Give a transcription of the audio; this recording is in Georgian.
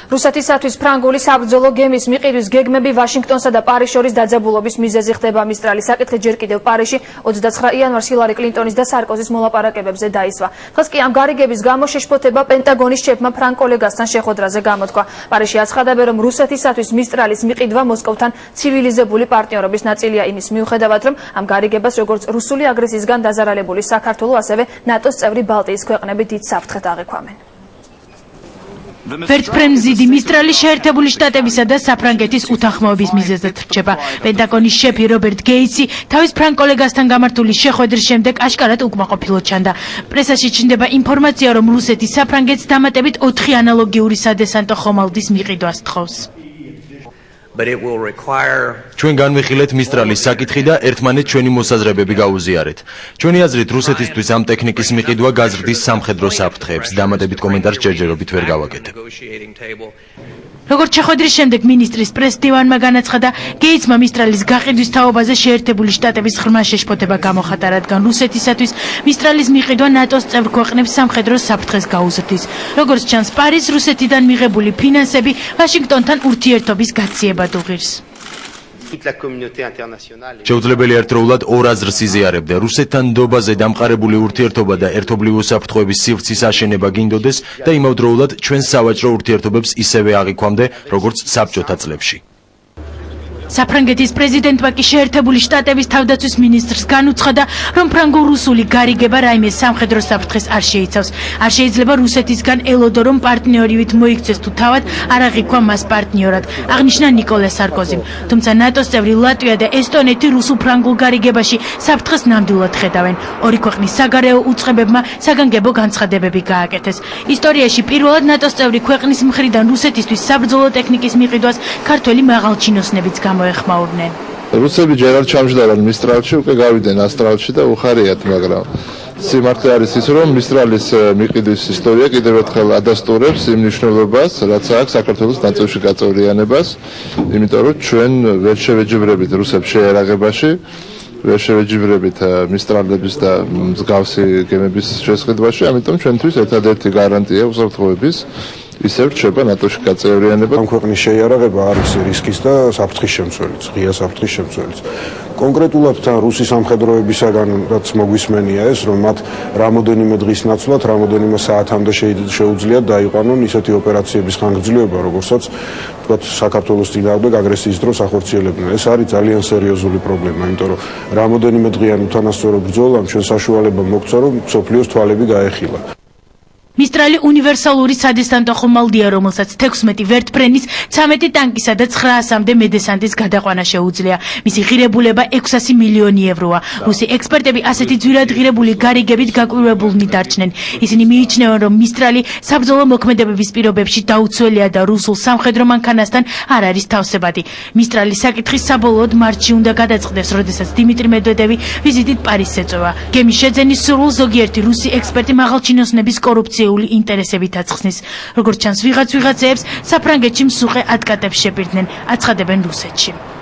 რუსეთისათვის ფრანგული საბრძოლო გემის მიყიდვის გეგმები ვაშინგტონსა და პარიზს შორის დაძაბულობის მიზეზი ხდება. მისტრალი საკითხი ჯერ კიდევ პარიზში 29 იანვარს ჰილარი კლინტონის და სარკოზის მოლაპარაკებებზე დაისვა. დღეს კი ამ გარიგების გამო შეშფოთება პენტაგონის შეფმა ფრანგ კოლეგასთან შეხვედრაზე გამოთქვა. პარიზში აცხადებენ, რომ რუსეთისათვის მისტრალის მიყიდვა მოსკოვთან ცივილიზებული პარტნიორობის ნაწილია იმის მიუხედავად, რომ ამ გარიგებას როგორც რუსული აგრესიისგან დაზარალებული საქართველო, ასევე ნატოს წევრი ბალტიის ქვეყნები დიდ საფრთხედ აღიქვამენ. ვერტფრენზიდი მისტრალი შეერთებული შტატებისა და საფრანგეთის უთანხმოების მიზეზად რჩება. პენტაგონის შეფი რობერტ გეიტსი თავის ფრანგ კოლეგასთან გამართული შეხვედრის შემდეგ აშკარად უკმაყოფილო ჩანდა. პრესაში ჩნდება ინფორმაცია, რომ რუსეთი საფრანგეთს დამატებით 4 ანალოგიური სადესანტო ხომალდის მიყიდვას თხოვს. ჩვენ განვიხილეთ მისტრალის საკითხი და ერთმანეთს ჩვენი მოსაზრებები გაუზიარეთ. ჩვენი აზრით რუსეთისთვის ამ ტექნიკის მიყიდვა გაზრდის სამხედრო საფრთხეებს. დამატებით კომენტარს ჯერჯერობით ვერ გავაკეთებ. როგორც შეხვედრის შემდეგ მინისტრის პრეს-დივანმა განაცხადა, გეიტსმა მისტრალის გაყიდვის თაობაზე შეერთებული შტატების ღრმა შეშფოთება გამოხატა, რადგან რუსეთისათვის მისტრალის მიყიდვა ნატოს წევრ ქვეყნებს სამხედრო საფრთხეს გაუზრდის. როგორც ჩანს, პარიზს რუსეთიდან მიღებული ფინანსები ვაშინგტონთან ურთიერთობის გაციებად უღირს. შეუძლებელი ერთდროულად ორ აზრს იზიარებდა. რუსეთთან ნდობაზე დამყარებული ურთიერთობა და ერთობლივ უსაფრთხოების სივრცის აშენება გინდოდეს და იმავდროულად ჩვენ სავაჭრო ურთიერთობებს ისევე აღიქვამდე, როგორც საბჭოთა წლებში. საფრანგეთის პრეზიდენტმა კი შეერთებული შტატების თავდაცვის მინისტრს განუცხადა, რომ ფრანგო-რუსული გარიგება რაიმე სამხედრო საფრთხეს არ შეიცავს. არ შეიძლება რუსეთისგან ელოდო, რომ პარტნიორივით მოიქცეს თუ თავად არ აღიქვა მას პარტნიორად, აღნიშნა ნიკოლე სარკოზიმ. თუმცა ნატოს წევრი ლატვია და ესტონეთი რუსულ-ფრანგულ გარიგებაში საფრთხეს ნამდვილად ხედავენ. ორი ქვეყნის საგარეო უწყებებმა საგანგებო განცხადებები გააკეთეს. ისტორიაში პირველად ნატოს წევრი ქვეყნის მხრიდან რუსეთისთვის საბრძოლო ტექნიკის მიყიდვას ქართველი მაღალჩინოსნებიც მოეხმაურნენ. რუსები ჯერ არ ჩამჯდარან მისტრალში, უკვე გავიდნენ ასტრალში და უხარიათ, მაგრამ სიმართლე არის ის, რომ მისტრალის მიყიდვის ისტორია კიდევ ერთხელ ადასტურებს იმ მნიშვნელობას, რაც აქვს საქართველოს ნაწილში გაწევრიანებას, იმიტომ რომ ჩვენ ვერ შევეჯიბრებით რუსებს შეერაღებაში, ვერ შევეჯიბრებით მისტრალების და მსგავსი გემების შესყიდვაში, ამიტომ ჩვენთვის ერთადერთი გარანტია უსაფრთხოების ისევ რჩება ნატოში გაწევრიანება. ამ ქვეყნის შეიარაღება არის რისკის და საფრთხის შემცველიც, ღია საფრთხის შემცველიც. კონკრეტულად რუსი სამხედროებისაგან რაც მოგვისმენია ეს, რომ მათ რამოდენიმე დღის ნაცვლად, რამოდენიმე საათამდე შეუძლიათ დაიყვანონ ისეთი ოპერაციების ხანგრძლივობა, როგორცაც თქვათ საქართველოს წინააღმდეგ აგრესიის დროს ახორციელებდნენ. ეს არის ძალიან სერიოზული პრობლემა, იმიტომ რომ რამოდენიმე დღიანი უთანასწორო ბრძოლამ ჩვენ საშუალება მოგცა, რომ მსოფლიოს თვალები გაეხილა. მისტრალი უნივერსალური სადესანტო ხომალდია, რომელსაც 16 ვერტფრენის, 13 ტანკისა და 900-მდე მედესანტის გადაყვანა შეუძლია. მისი ღირებულება 600 მილიონი ევროა. რუსი ექსპერტები ასეთი ძვირად ღირებული გარიგებით გაკვირვებულნი დარჩნენ. ისინი მიიჩნევენ, რომ მისტრალი საბრძოლო მოქმედებების პირობებში დაუცველია და რუსულ სამხედრო მანქანასთან არ არის თავსებადი. მისტრალის საკითხი საბოლოოდ მარტში უნდა გადაწყდეს, როდესაც დიმიტრი მედვედევი ვიზიტით პარიზს ეწევა. გემის შეძენის სურვილს ზოგიერთი რუსი ექსპერტი მაღალჩინოსნების კორუფცია ინტერესებით აცხნის. როგორც ჩანს, ვიღაცეებს საფრანგეთში მსუყე ადკატებს შეპირდნენ, აცხადებენ რუსეთში.